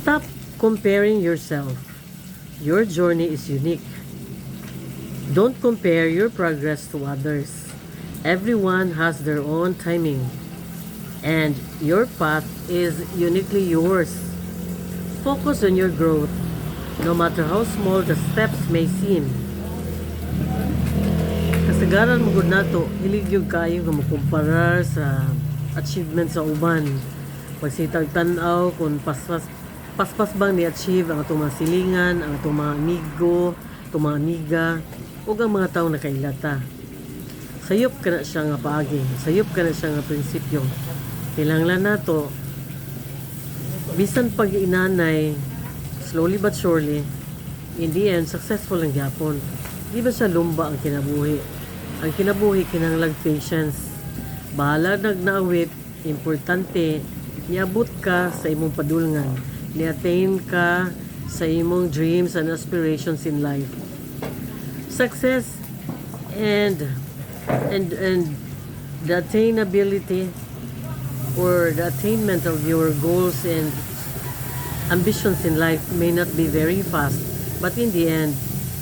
Stop comparing yourself. Your journey is unique. Don't compare your progress to others. Everyone has their own timing, and your path is uniquely yours. Focus on your growth, no matter how small the steps may seem. Kasagaran mo gud nato, hilig yung kayo nga makumparar sa achievement sa uban. Pagsitag tanaw kung paspas bang ni-achieve ang atong mga silingan, ang atong mga amigo, atong mga amiga, o ang mga tao na kailata. Sayop ka na siya nga paagi, sayop ka na siya nga prinsipyo. Kailangan nato, bisan pag-inanay, slowly but surely, in the end, successful ang gyapon. Di ba siya lumba ang kinabuhi? Ang kinabuhi kinahanglan patience. Bahala nagnaawit, importante, niabot ka sa imong padulngan. Ni-attain ka sa imong dreams and aspirations in life. Success and the attainability or the attainment of your goals and ambitions in life may not be very fast, but in the end,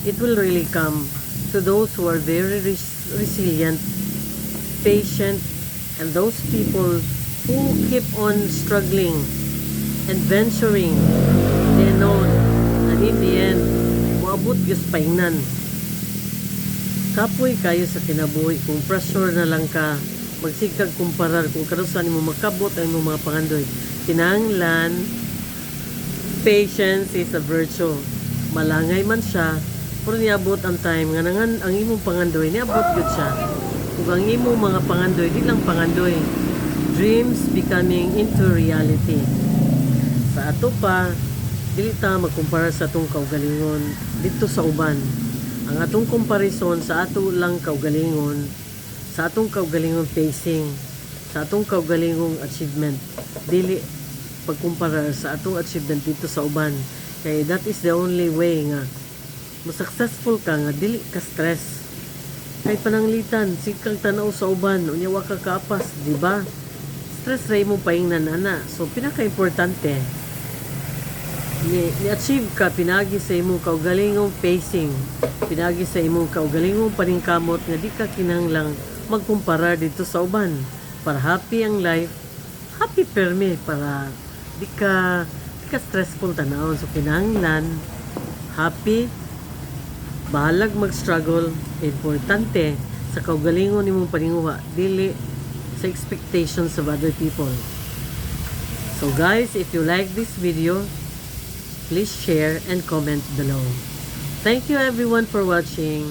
it will really come to those who are very resilient, patient, and those people who keep on struggling and venturing, they know, and in the end, maabot yung paingnan. Kapoy kayo sa kinabuhi, kung pressure na lang ka, magsikag kumparar, kung karusan mo makabot ang mga pangandoy. Kinahanglan, patience is a virtue. Malangay man siya, pero niabot ang time, nga nangan ang imong pangandoy, niabot yun siya. Kung ang imong mga pangandoy, di lang pangandoy. Dreams becoming into reality. Sa ato pa, dili ta magkumpara sa atong kaugalingon dito sa uban. Ang atong comparison sa ato lang kaugalingon, sa atong kaugalingon pacing, sa atong kaugalingong achievement, dili pagkumpara sa atong achievement dito sa uban. Kaya that is the only way nga successful ka nga dili ka stress. Kay pananglitan, sikang tanaw sa uban, unya wa ka kaapas, di ba? Stress ray mo paingnan ana. So pinaka-importante, ni-achieve ka pinagi sa imong kaugalingong pacing, pinagi sa imong kaugalingong paningkamot nga di ka kinahanglang magkumpara dito sa uban. Para happy ang life, happy permi, para di ka stressful tanawon. So kinahanglan happy, bahalag mag-struggle, importante sa kaugalingon nimong paninguha, dili sa expectations of other people. So guys, if you like this video, please share and comment below. Thank you everyone for watching.